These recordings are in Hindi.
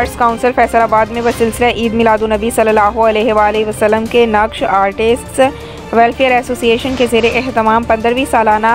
आर्ट्स कौंसिल फैसल आबाद में बसलसलह ईद मिलाद नबी सल्लल्लाहु अलैहि वसल्लम के नक्श आर्टस्ट्स वेलफेयर एसोसिएशन के ज़ेरे एहतमाम 15वीं सालाना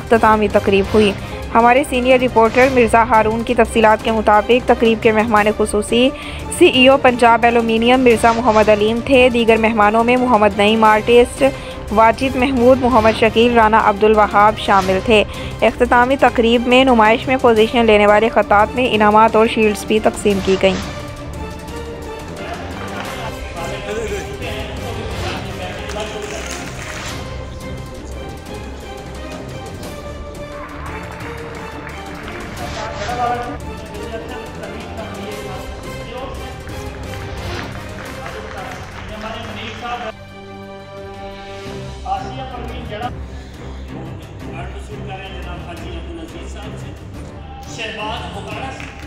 इख्तितामी तकरीब हुई। हमारे सीनियर रिपोर्टर मिर्ज़ा हारून की तफसीलात के मुताबिक तकरीब के मेहमान खुसूसी CEO पंजाब एलुमिनियम मिर्ज़ा मोहम्मद अलीम थे। दीगर मेहमानों में मोहम्मद नईम आर्टिस्ट, वाजिद महमूद, मोहम्मद शकील, राना अब्दुल वहाब शामिल थे। इख्तितामी तकरीब में नमाइश में पोजीशन लेने वाले खतात में इनामात और शील्ड्स भी तकसीम की गईं। शहबाज